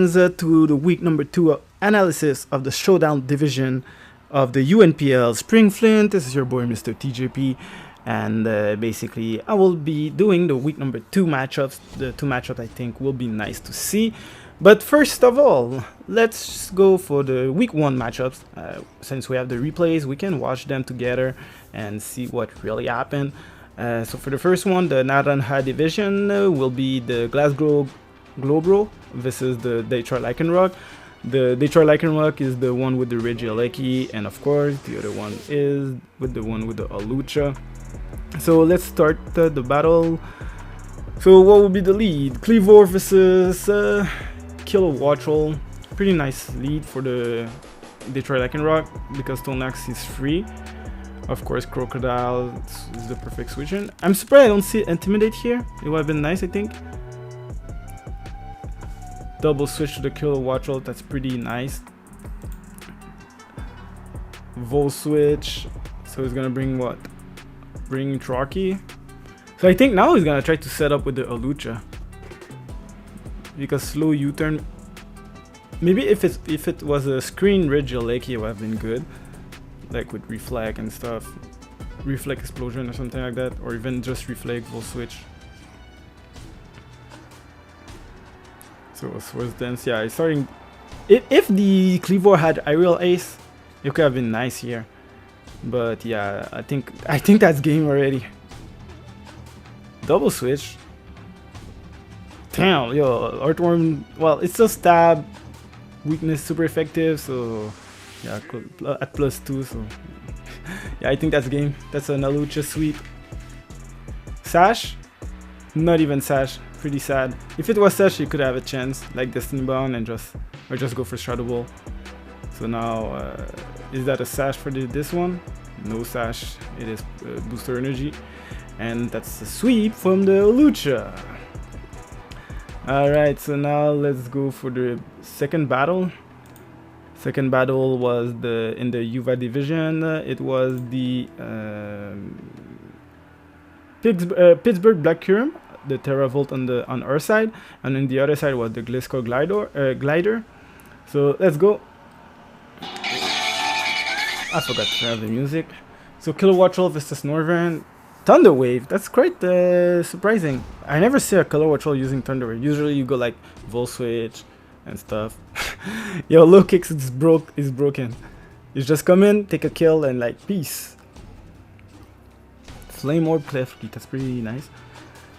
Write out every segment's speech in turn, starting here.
Congratulations to the week number 2 analysis of the Showdown division of the UNPL Spring Flint. This is your boy Mr. TJP, and basically I will be doing the week number 2 matchups. The 2 matchups I think will be nice to see. But first of all, let's go for the week 1 matchups. Since we have the replays, we can watch them together and see what really happened. So for the first one, the Naranja division will be the Glasgow Globro versus the Detroit Lycanroc. The Detroit Lycanroc is the one with the Regieleki, and of course the other one is with the one with the Alucha. So let's start the battle. So what will be the lead? Cleavor versus Kilowattrel. Pretty nice lead for the Detroit Lycanroc because Tonax is free. Of course, Crocodile is the perfect switch in. I'm surprised I don't see Intimidate here. It would have been nice, I think. Double switch to the Kilowattrel, that's pretty nice. Vol switch, so he's gonna bring what? Bring Trarky. So I think now he's gonna try to set up with the Alucha. Because slow U-turn. Maybe if it was a screen Regieleki, it would have been good. Like with Reflect and stuff. Reflect Explosion or something like that. Or even just Reflect Vol switch. So Swords Dance, yeah, it's starting. If the Cleavor had Aerial Ace, it could have been nice here. But yeah, I think that's game already. Double switch. Damn, yo, Earthworm. Well, it's still stab. Weakness super effective, so yeah, at +2. So yeah, I think that's game. That's an Alucha sweep. Sash? Not even Sash. Pretty sad. If it was Sash, you could have a chance, like Destiny Bound, and just go for Shadow Ball. So now, is that a Sash for this one? No Sash. It is Booster Energy, and that's a sweep from the Alucha. All right, so now let's go for the second battle. Second battle was in the UVA division. It was the Pittsburgh Black Curm, the Terravolt on our side, and on the other side was the Glisco Glider. So let's go. I forgot to have the music. So Kilowattrel versus Northern. Thunder Wave, that's quite surprising. I never see a Kilowattrel using Thunder Wave. Usually you go like Vol Switch and stuff. Yo, low kicks is broken. You just come in, take a kill, and like peace. Flame Orb Clefly, that's pretty nice.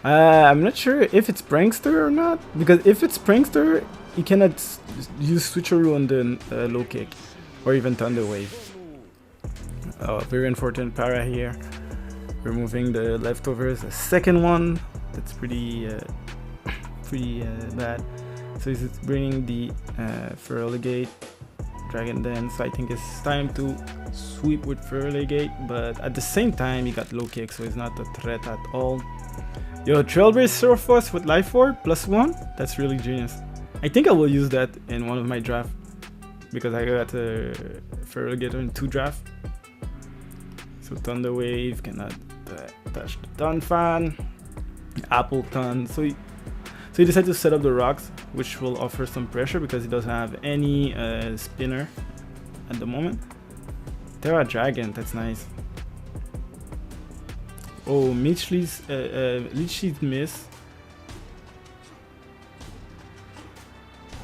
I'm not sure if it's Prankster or not, because if it's Prankster, you cannot use Switcheroo on the low kick or even Thunder Wave. Oh, very unfortunate para here. Removing the leftovers. A second one, that's pretty bad. So he's bringing the Ferligate, Dragon Dance. I think it's time to sweep with Ferligate, but at the same time he got low kick, so he's not a threat at all. Yo, Trailblaze Surface with Life Orb +1. That's really genius. I think I will use that in one of my drafts because I got a Feraligatr in 2 drafts. So Thunder Wave cannot touch the Donphan. Apple Ton. So he decided to set up the rocks, which will offer some pressure because he doesn't have any spinner at the moment. Terra Dragon, that's nice. Oh, Leech Seed miss.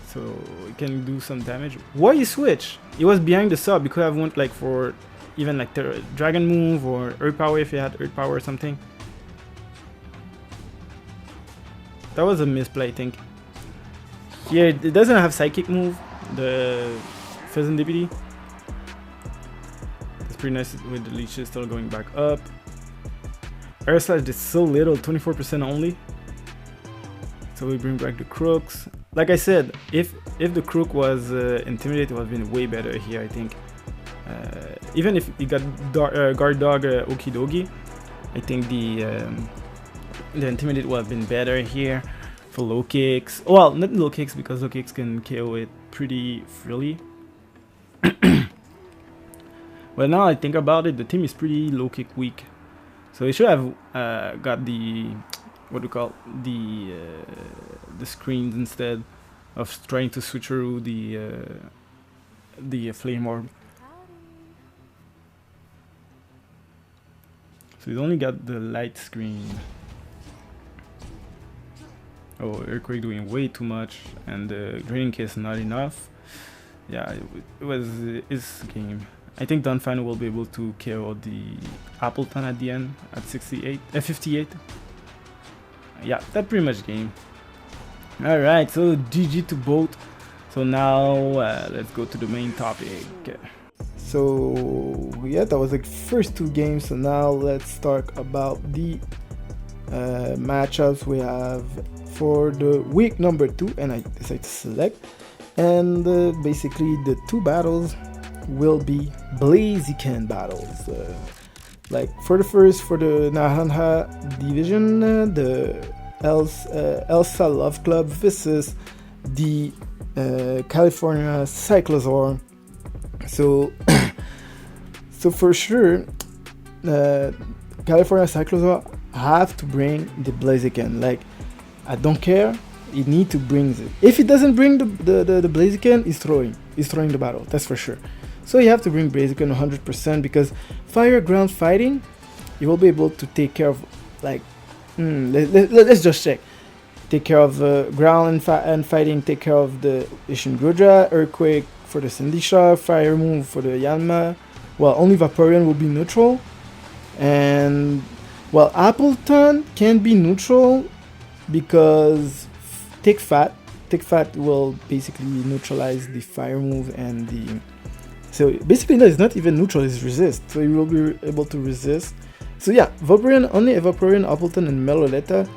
So he can do some damage. Why you switch? He was behind the sub. You could have went like for even like the Dragon move or Earth Power if you had Earth Power or something. That was a misplay, I think. Here it doesn't have Psychic move. The Pheasant Deputy. It's pretty nice with the leeches still going back up. Air Slash is so little, 24% only. So we bring back the Crooks. Like I said, if the Crook was Intimidated, it would have been way better here, I think. Even if you got Guard Dog Okidogi, I think the Intimidate would have been better here for low kicks. Well, not low kicks because low kicks can KO it pretty freely. Well, now I think about it, the team is pretty low kick weak. So he should have got the the screens instead. of trying to switch through the flame orb. So he's only got the light screen. Oh, Earthquake doing way too much, and the Draining Kiss not enough. Yeah, it was his game. I think Dunfan will be able to KO the Appleton at the end at 58. Yeah, that pretty much game. Alright, so GG to both. So now let's go to the main topic. So yeah, that was the first two games. So now let's talk about the matchups we have for the week number 2, and I decided to select. And basically the two battles will be Blaziken battles. Like for the first, for the Naranja division, the Elsa Love Club versus the California Cyclosaur. So so for sure, California Cyclosaur have to bring the Blaziken. Like, I don't care, he need to bring it. If he doesn't bring the Blaziken, he's throwing the battle, that's for sure. So you have to bring Blaziken 100%, because fire ground fighting, you will be able to take care of, like, let's just check. Take care of ground and fighting, take care of the Ishin Grudra, Earthquake for the Sandy Shock, Fire Move for the Yanma. Well, only Vaporeon will be neutral. And, well, Appleton can be neutral because Take Fat will basically neutralize the Fire Move and the... So basically, no, it's not even neutral, it's resist. So you will be able to resist. So yeah, Vaporeon, only Vaporeon, Appleton, and Meloletta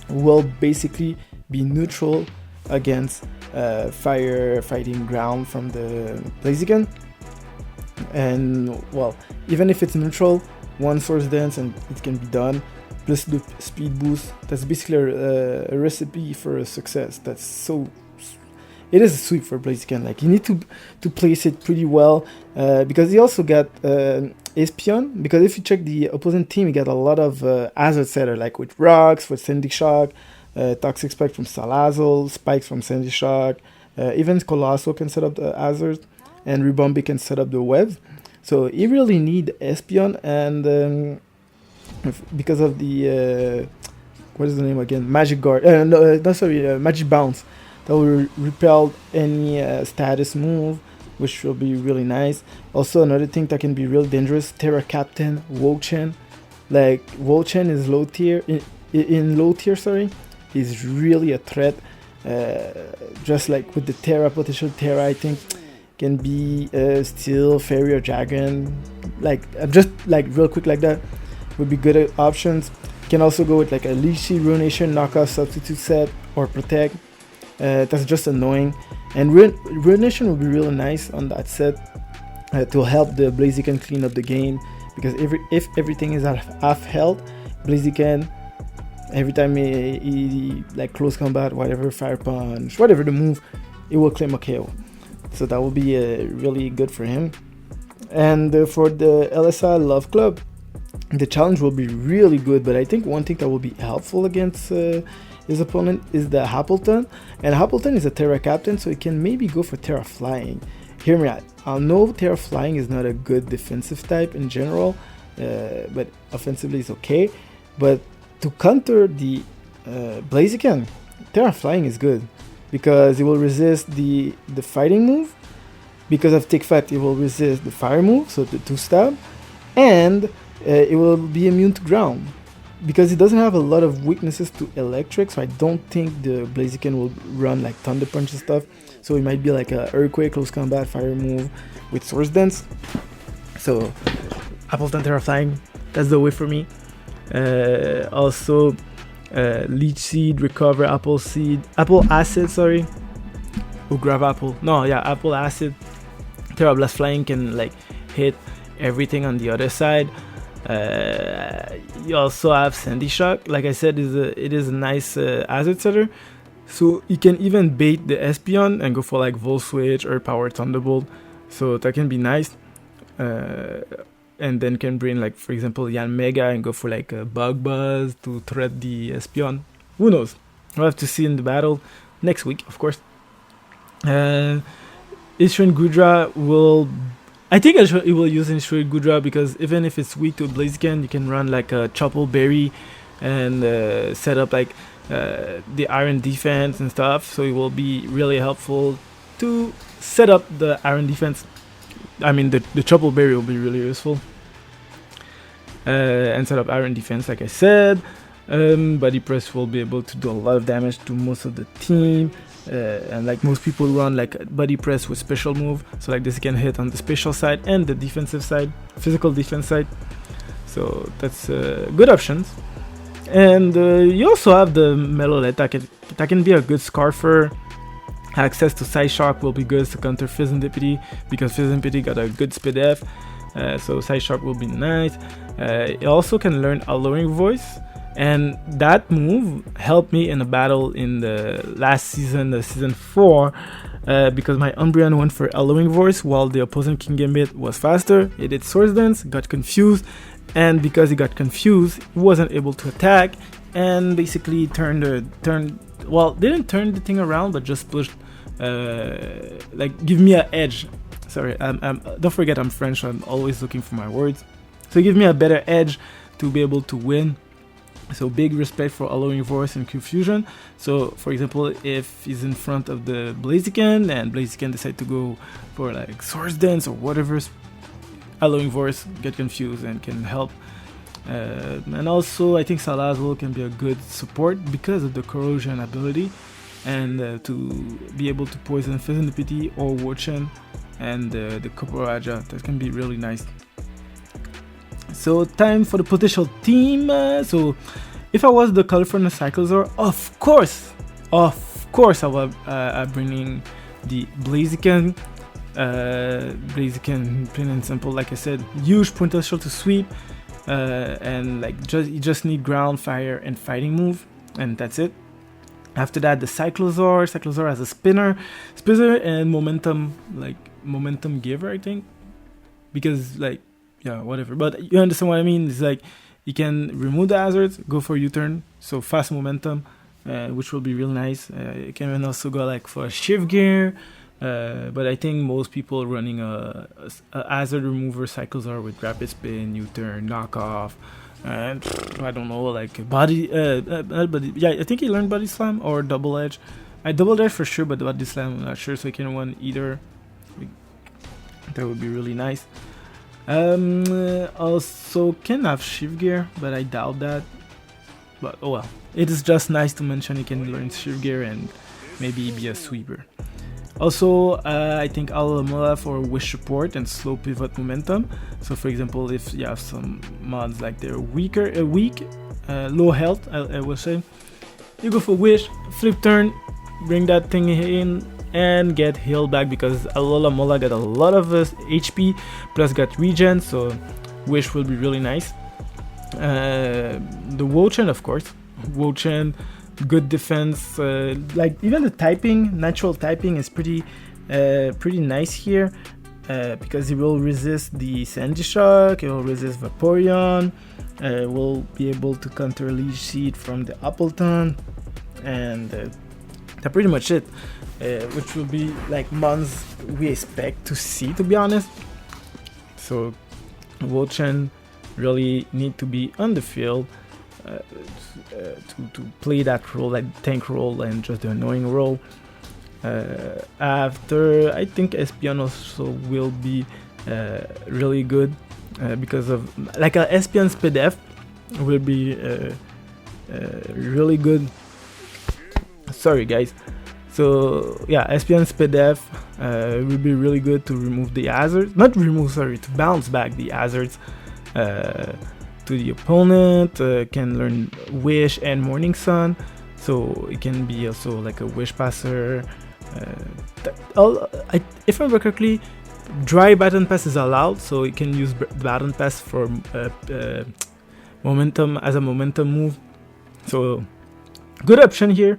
will basically be neutral against fire fighting ground from the Blaziken. And well, even if it's neutral, one Source Dance and it can be done, plus the speed boost. That's basically a recipe for a success. That's so... It is a sweep for Blaziken. Like, you need to place it pretty well, because he also got Espion. Because if you check the opposing team, he got a lot of hazard setter, like with rocks, with Sandy Shock, Toxic Spike from Salazzle, Spikes from Sandy Shock, even Colossal can set up the hazard, and Ribombi can set up the webs. So he really need Espion, and because of the what is the name again? Magic Guard. Magic Bounce. That will repel any status move, which will be really nice. Also, another thing that can be real dangerous, Terra Captain, Wochen. Like, Wochen is low tier, in low tier, sorry, is really a threat. Just like with the Terra, potential Terra, I think, can be Steel, Fairy, or Dragon. Like, just like real quick like that, would be good options. Can also go with like a Leech Seed, Ruination, Knockout, Substitute set, or Protect. That's just annoying, and Ruination will be really nice on that set to help the Blaziken clean up the game, because if everything is at half health, Blaziken, every time he like close combat, whatever, Fire Punch, whatever the move, it will claim a KO. So that will be really good for him. And for the LSI Love Club, the challenge will be really good, but I think one thing that will be helpful against his opponent is the Appleton, and Appleton is a Terra Captain, so he can maybe go for Terra Flying. Hear me out. I know Terra Flying is not a good defensive type in general, but offensively it's okay. But to counter the Blaziken, Terra Flying is good, because it will resist the fighting move. Because of Take Fat, it will resist the fire move, so the 2-stab, and it will be immune to ground. Because it doesn't have a lot of weaknesses to electric, so I don't think the Blaziken will run like Thunder Punch and stuff. So it might be like a Earthquake, Close Combat, Fire Move with Source Dance. So Appleton Terra Flying, that's the way for me. Also Leech Seed, Recover, Apple Acid, sorry. Oh, Grab Apple. No, yeah, Apple Acid. Terra Blast Flying can like hit everything on the other side. You also have Sandy Shock. Like I said, it is a nice hazard setter, so you can even bait the Espion and go for like Volt Switch or Power Thunderbolt, so that can be nice. And then can bring, like, for example, Yan Mega and go for like a Bug Buzz to threat the Espion. Who knows? We'll have to see in the battle next week, of course. Uh, Ishran Gudra will. I think it will use Ishran Gudra because even if it's weak to Blaziken, you can run like a Chople Berry and set up like the Iron defense and stuff. So it will be really helpful to set up the Iron defense. I mean, the Chople Berry will be really useful. And set up Iron defense, like I said. Body Press will be able to do a lot of damage to most of the team. And like most people run like Body Press with special move. So like this can hit on the special side and the defensive side, physical defense side. So that's good options. And you also have the Melolette that can be a good Scarfer. Access to Side Shock will be good to counter Fizzendipity because Fizzendipity got a good speed F. So Side Shock will be nice. It also can learn Alluring Voice. And that move helped me in a battle in the last season, the season 4, because my Umbreon went for Alluring Voice while the opposing King Gambit was faster. It did Swords Dance, got confused, and because he got confused, he wasn't able to attack, and basically didn't turn the thing around, but just pushed, give me an edge. Sorry, don't forget I'm French, so I'm always looking for my words. So give me a better edge to be able to win. So big respect for Alluring Voice and Confusion. So for example, if he's in front of the Blaziken and Blaziken decide to go for like Swords Dance or whatever, Alluring Voice get confused and can help. And also I think Salazzle can be a good support because of the Corrosion ability and to be able to poison Fizzendipity or Wochen and the Koporaja. That can be really nice. So time for the potential team. So if I was the California Cyclozor, of course I will bringing the Blaziken. Blaziken, plain and simple, like I said, huge potential to sweep, and like you just need ground, fire, and fighting move, and that's it. After that, the Cyclozor has a spinner and momentum giver, I think, because like. Yeah, whatever. But you understand what I mean? It's like you can remove the hazards, go for U-turn, so fast momentum, which will be real nice. You can also go like for a shift gear, but I think most people running a hazard remover Cyclozor with rapid spin, U-turn, knockoff, and I don't know, like body. Yeah, I think he learned body slam or double edge. Double edge for sure, but body slam I'm not sure. So you can run either. That would be really nice. Also can have shift gear, but I doubt that. But oh well, it is just nice to mention you can learn shift gear and maybe be a sweeper. Also, I think Alomola for wish support and slow pivot momentum. So for example, if you have some mods like they're weak, low health, I will say, you go for wish, flip turn, bring that thing in and get healed back because Alola Mola got a lot of HP plus got regen, so wish will be really nice. The Wochen, of course, good defense, like even the typing, natural typing is pretty nice here, because it will resist the Sandy Shock, it will resist Vaporeon, will be able to counter Leech Seed from the Appleton, and that's pretty much it. Which will be like months we expect to see, to be honest. So Wochen really need to be on the field to play that role, like tank role and just the annoying role. After, I think Espeon also will be really good because of like a Espeon speed F will be really good. Sorry guys. So yeah, Espeon speed F will be really good to remove the hazards. To bounce back the hazards to the opponent. Can learn Wish and Morning Sun, so it can be also like a Wish passer. If I remember correctly, dry Baton Pass is allowed, so you can use Baton Pass for momentum as a momentum move. So good option here.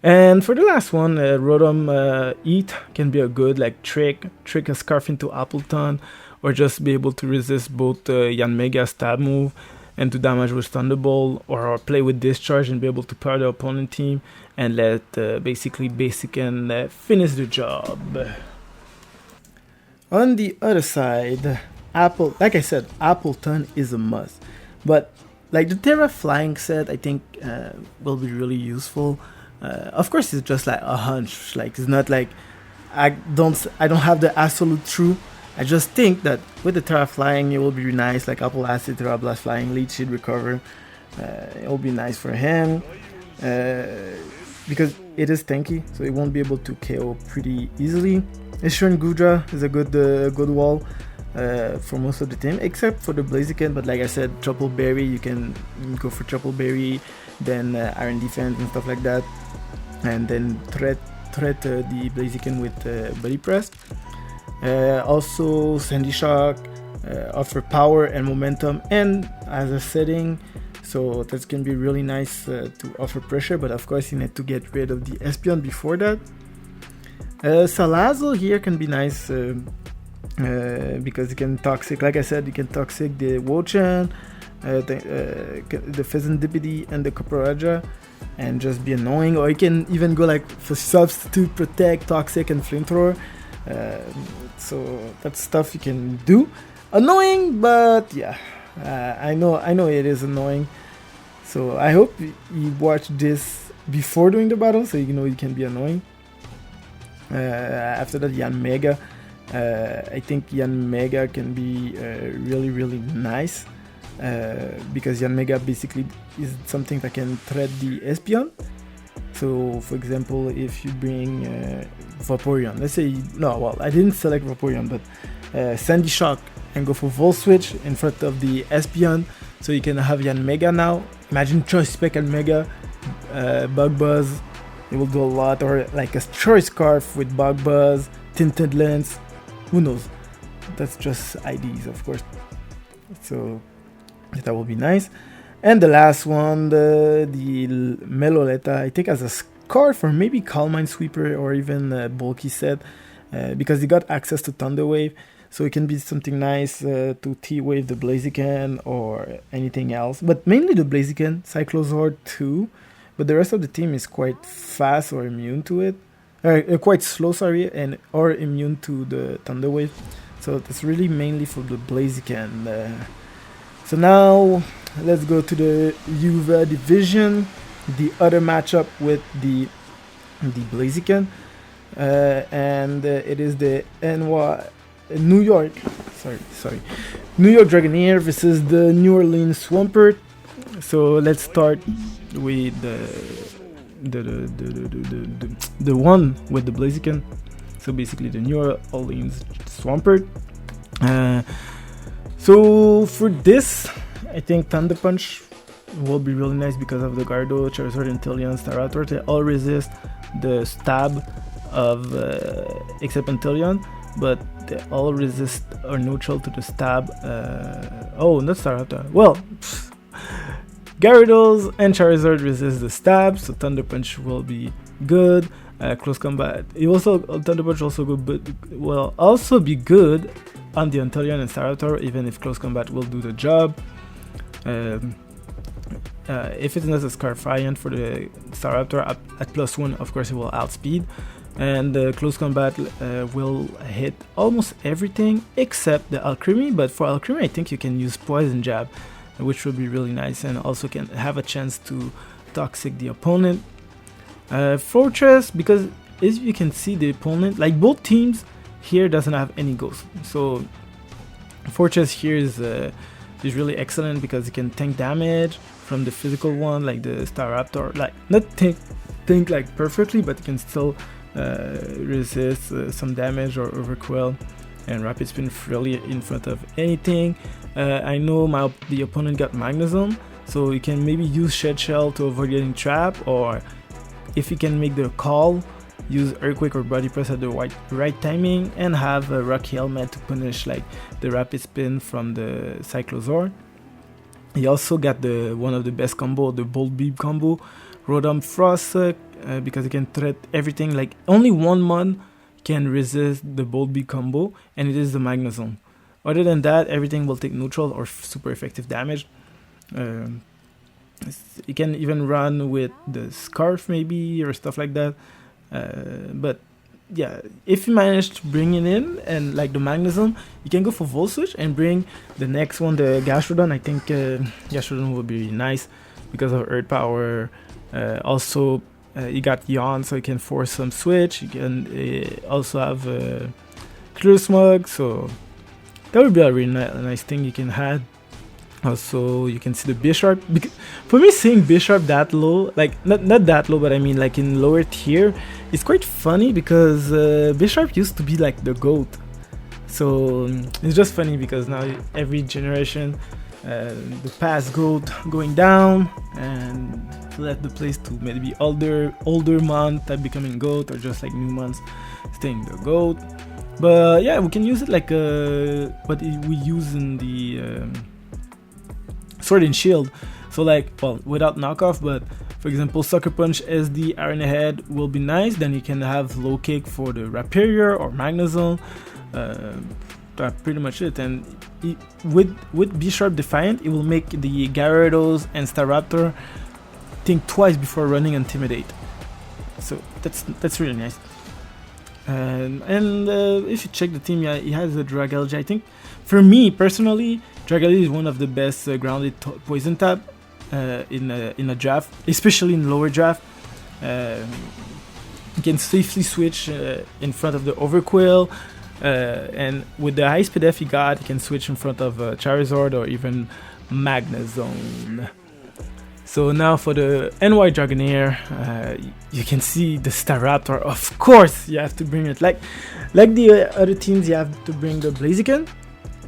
And for the last one, Rotom Eat can be a good like trick a Scarf into Appleton, or just be able to resist both Yanmega stab move and to damage with Thunderbolt or play with Discharge and be able to power the opponent team and let basically Basic and finish the job. On the other side, Apple, like I said, Appleton is a must. But like the Terra Flying set, I think will be really useful. Of course, it's just like a hunch. Like it's not like I don't have the absolute truth. I just think that with the Terra Flying, it will be nice. Like Apple Acid, Terra Blast Flying, Lead Shield Recover. It will be nice for him because it is tanky, so it won't be able to KO pretty easily. Ishuran Gudra is a good wall for most of the team, except for the Blaziken. But like I said, Triple Berry, you can go for Triple Berry, then Iron Defense and stuff like that, and then threat the Blaziken with Body Press. Also, Sandy Shock offer power and momentum and as a setting, so that can be really nice to offer pressure. But of course, you need to get rid of the Espion before that. Salazzle here can be nice because you can toxic. Like I said, you can toxic the Wochan, the Pheasantipede, and the Coproraja, and just be annoying. Or you can even go like for substitute, protect, toxic, and flamethrower. So that's stuff you can do. Annoying, but yeah, I know it is annoying. So I hope you watch this before doing the battle, so you know it can be annoying. After that, Yanmega. I think Yanmega can be really nice because Yanmega basically is something that can threat the Espion. So, for example, if you bring Vaporeon, let's say, I didn't select Vaporeon, but Sandy Shock and go for Volt Switch in front of the Espion, so you can have Yanmega now. Imagine Choice Spec Yanmega, Bug Buzz. It will do a lot, or like a Choice Scarf with Bug Buzz, Tinted Lens. Who knows? That's just IDs, of course. So that will be nice. And the last one, the Meloletta, I think as a Scarf or maybe Calm Mind Sweeper or even a bulky set, because you got access to Thunder Wave, so it can be something nice to T-Wave the Blaziken or anything else. But mainly the Blaziken, Cyclozord too. But the rest of the team is quite fast or immune to it. Quite slow, or immune to the Thunder Wave. So that's really mainly for the Blaziken. So now let's go to the UVA division, the other matchup with the Blaziken, and it is the New York Dragonair versus the New Orleans Swampert. So let's start with the one with the Blaziken. So basically the New Orleans Swampert. So for this, I think Thunder Punch will be really nice because of the Gardo, Charizard, Inteleon, Staraptor. They all resist the stab of except Inteleon, but they all resist or neutral to the stab. Not Staraptor. Well, Gyarados and Charizard resist the stab, so Thunder Punch will be good. Close combat. Thunder Punch will also be good on the Inteleon and Staraptor, even if close combat will do the job. If it's not a Scarfiant for the Staraptor at +1, of course it will outspeed. And close combat will hit almost everything except the Alcremie. But for Alcremie, I think you can use Poison Jab, which will be really nice, and also can have a chance to toxic the opponent. Fortress, because as you can see, the opponent, like both teams here, doesn't have any ghosts. So Fortress here is really excellent because it can tank damage from the physical one, like the Staraptor. Like not tank like perfectly, but it can still resist some damage or overquill, and Rapid Spin freely in front of anything. I know the opponent got Magnezone, so you can maybe use Shed Shell to avoid getting trapped, or if you can make the call, use Earthquake or Body Press at the right timing, and have a Rocky Helmet to punish like the Rapid Spin from the Cyclozord. He also got one of the best combo, the Bolt Beam combo, Rotom Frost, because it can threat everything. Like only one mon can resist the Bolt Beam combo, and it is the Magnezone. Other than that, everything will take neutral or super effective damage. Um, you can even run with the scarf maybe or stuff like that. But yeah, if you manage to bring it in and like the magnetism, you can go for Volt Switch and bring the next one, the Gastrodon. I think Gastrodon will be nice because of Earth Power. Also, you got Yawn, so you can force some switch. You can also have Clear Smug, so that would be a really nice thing you can have. Also, you can see the Bisharp. For me, seeing Bisharp that low, like not that low, but I mean like in lower tier, it's quite funny because Bisharp used to be like the GOAT. So it's just funny because now every generation, the past GOAT going down and left the place to maybe older month that becoming GOAT or just like new months staying the GOAT. But yeah, we can use it like what we use in the Sword and Shield. So like, well, without knockoff, but for example, Sucker Punch as the Arena Head will be nice. Then you can have Low Kick for the Rhyperior or Magnezone. That's pretty much it. And with B-Sharp Defiant, it will make the Gyarados and Staraptor think twice before running Intimidate. So that's really nice. And if you check the team, yeah, it has a Dragalge. I think for me personally, Dragalge is one of the best grounded poison type in a draft, especially in lower draft. You can safely switch in front of the Overquill, and with the high speed F you got, you can switch in front of Charizard or even Magnezone. So now for the NY Dragonair, you can see the Staraptor. Of course, you have to bring it. Like the other teams, you have to bring the Blaziken.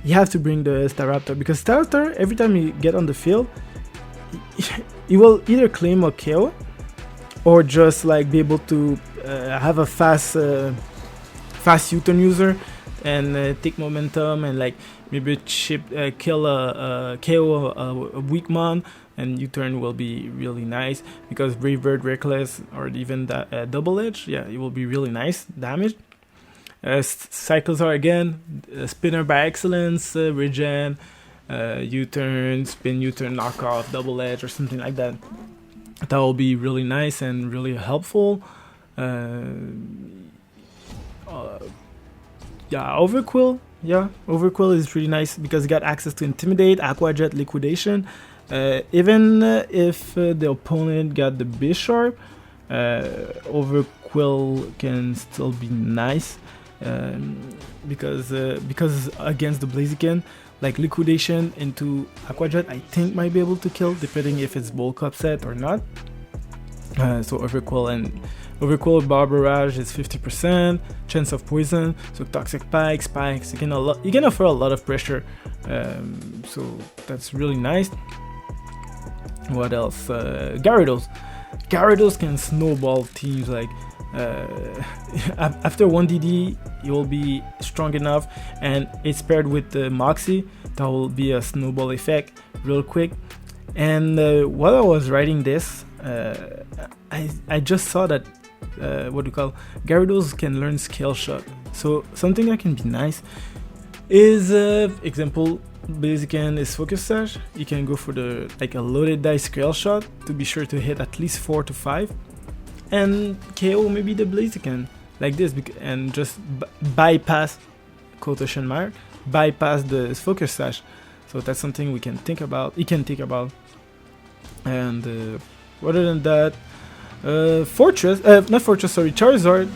You have to bring the Staraptor because Staraptor, every time you get on the field, you will either claim a KO or just like be able to have a fast U-turn user and take momentum and like maybe kill a KO a weak mon, and U-turn will be really nice because Brave Bird, Reckless, or even that Double Edge, yeah, it will be really nice damage. Cycles are again Spinner by Excellence, Regen, U-turn, Spin, U-turn, Knockoff, Double Edge, or something like that. That will be really nice and really helpful. Overquill. Yeah, Overquill is really nice because you got access to Intimidate, Aqua Jet, Liquidation. Even if the opponent got the Bisharp, Overquill can still be nice because against the Blaziken, like Liquidation into Aqua Jet, I think might be able to kill depending if it's bulk upset or not. So Overquill Bar Barrage is 50% chance of poison, so Toxic Spikes, you can offer a lot of pressure, so that's really nice. What else? Gyarados can snowball teams. Like after 1DD, it will be strong enough, and it's paired with the Moxie. That will be a snowball effect real quick. And while I was writing this, I just saw that Gyarados can learn Scale Shot. So something that can be nice is example. Blaziken is Focus Sash. You can go for the a loaded dice Scale Shot to be sure to hit at least 4 to 5 and KO maybe the Blaziken like this, and just bypass quotation mark bypass the Focus Sash. So that's something we can think about. You can think about. And other than that, Charizard.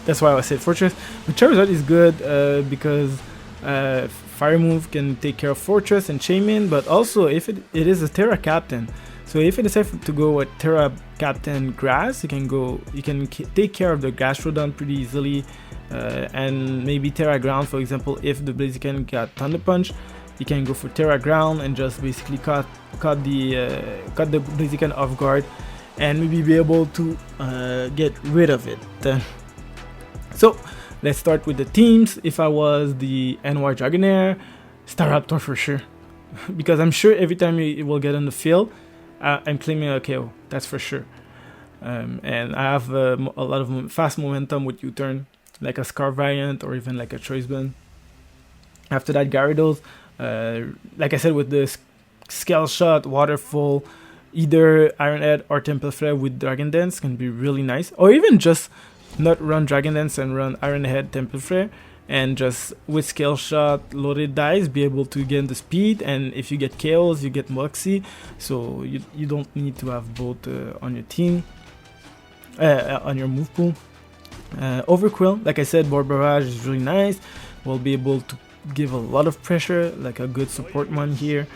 That's why I said Fortress. But Charizard is good because Fire Move can take care of Fortress and Chainmail, but also if it is a Terra Captain. So if you decide to go with Terra Captain Grass, you can take care of the Gastrodon pretty easily, and maybe Terra Ground, for example. If the Blaziken got Thunder Punch, you can go for Terra Ground and just basically cut the Blaziken off guard, and maybe be able to get rid of it. So let's start with the teams. If I was the NY Dragonair, Staraptor for sure. Because I'm sure every time it will get on the field, I'm claiming a KO. That's for sure. And I have a lot of fast momentum with U-turn, like a Scar variant or even like a Choice Band. After that, Gyarados, like I said, with the Scale Shot, Waterfall, either Iron Head or Temple Flare with Dragon Dance can be really nice. Or even just not run Dragon Dance and run Iron Head, Temple Flare, and just with Scale Shot, loaded dice, be able to gain the speed, and if you get KOs, you get Moxie, so you don't need to have both on your team, on your move pool. Overquill, like I said, Board Barrage is really nice. We'll be able to give a lot of pressure, like a good support one here.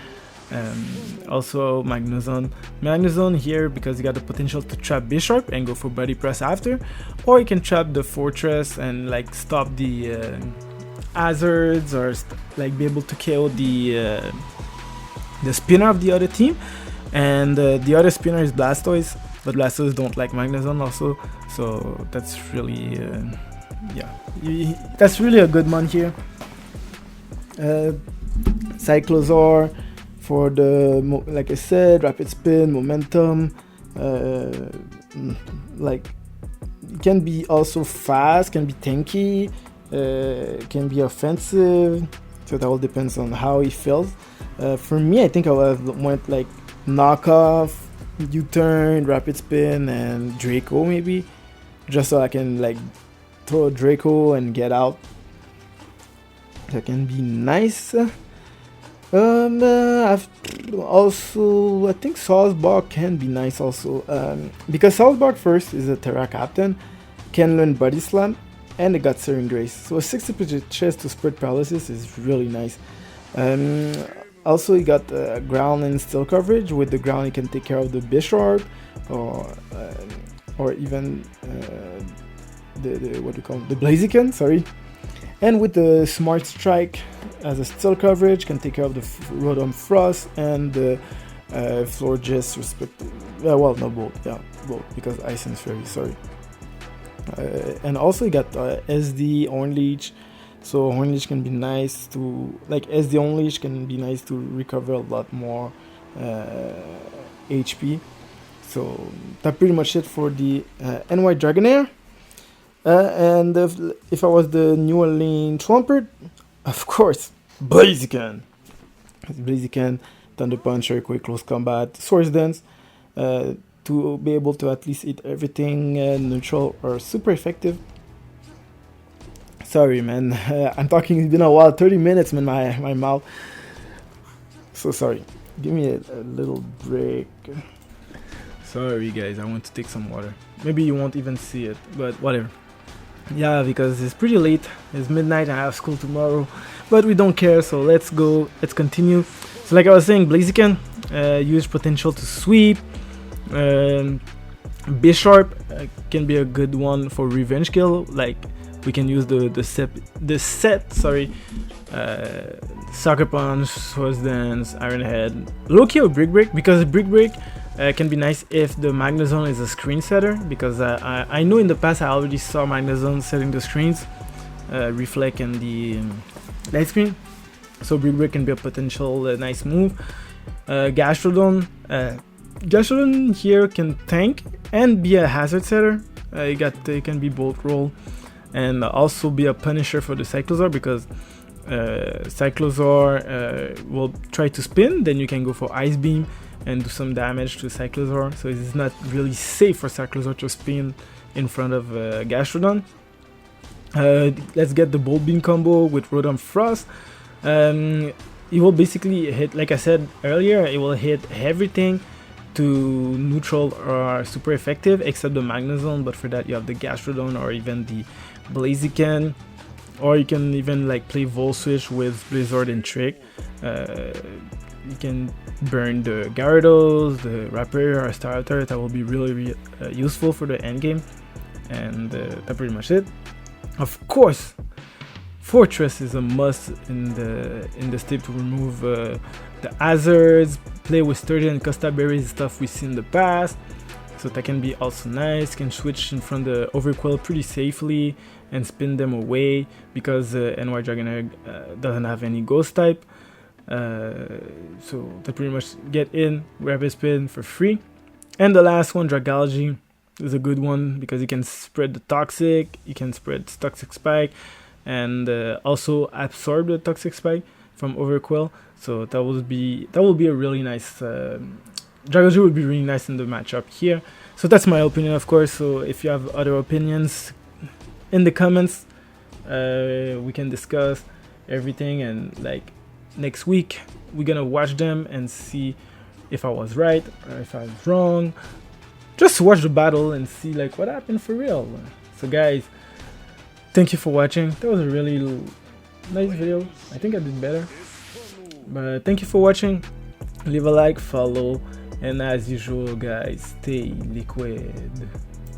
Also Magnezone here because you got the potential to trap Bishop and go for body press after, or you can trap the Fortress and like stop the hazards, or like be able to KO the spinner of the other team. And the other spinner is Blastoise, but Blastoise don't like Magnezone also, so that's really that's really a good one here. Cyclosaur for the, like I said, rapid spin, momentum, like can be also fast, can be tanky, can be offensive, so that all depends on how he feels. For me, I think I would have went like knockoff, U-turn, rapid spin, and Draco maybe, just so I can like throw a Draco and get out. That can be nice. I've also, I think Salzburg can be nice also, because Salzburg first is a Terra Captain, can learn Body Slam, and it got Searing Grace, so a 60% chance to spread paralysis is really nice. Also, you got ground and steel coverage. With the ground, you can take care of the Bisharp, or even the what do you call it? The Blaziken, sorry. And with the Smart Strike as a steel coverage, can take care of the Rotom Frost and the Florges respectively. Well, no, both. Yeah, both, because Ice and Fairy, sorry. And also you got SD, Hornleech. So Hornleech can be nice to, like SD Hornleech can be nice to recover a lot more HP. So that's pretty much it for the NY Dragonair. And if I was the New Orleans Trumpet, of course, Blaziken. Blaziken, Thunder Punch, Earthquake, Close Combat, Swords Dance, to be able to at least hit everything neutral or super effective. Sorry, man, I'm talking, it's been a while, 30 minutes, man, my mouth. So sorry, give me a little break. Sorry, guys, I want to take some water. Maybe you won't even see it, but whatever. Yeah, because it's pretty late, it's midnight, I have school tomorrow, but we don't care, so let's continue. So like I was saying, Blaziken, huge potential to sweep. Bisharp can be a good one for revenge kill, like we can use the set, Sucker Punch, Swords Dance, Iron Head, Loki or Brick Break, because Brick Break can be nice if the Magnezone is a screen setter, because I know in the past I already saw Magnezone setting the screens, Reflect and the light screen, so Brick Break can be a potential nice move. Gastrodon here can tank and be a hazard setter. You can be both role, and also be a punisher for the Cyclosaur, because Cyclosaur will try to spin, then you can go for Ice Beam and do some damage to Cyclosaur, so it's not really safe for Cyclosaur to spin in front of Gastrodon. Let's get the Bolt Beam combo with Rotom Frost. It will basically hit, like I said earlier, it will hit everything to neutral or super effective except the Magnezone, but for that you have the Gastrodon or even the Blaziken, or you can even like play Volt Switch with Blizzard and Trick. You can burn the Gyarados, the Raptor or Starter. That will be really useful for the end game, and that's pretty much it. Of course, Fortress is a must in the step to remove the hazards, play with Sturdy and Costa Berries, stuff we've seen in the past, so that can be also nice. Can switch in front of the Overquill pretty safely and spin them away, because NY Dragonair doesn't have any ghost type, so that pretty much get in Rapid Spin for free. And the last one, Dragology, is a good one because you can spread the Toxic, you can spread Toxic Spike, and also absorb the Toxic Spike. from Overquill. So that will be a really nice. Dragoji would be really nice in the matchup here. So that's my opinion, of course. So if you have other opinions in the comments, we can discuss everything. And like next week, we're gonna watch them and see if I was right or if I was wrong. Just watch the battle and see like what happened for real. So guys, thank you for watching. That was a really nice video. I think I did better. But thank you for watching. Leave a like, follow, and as usual guys, stay liquid.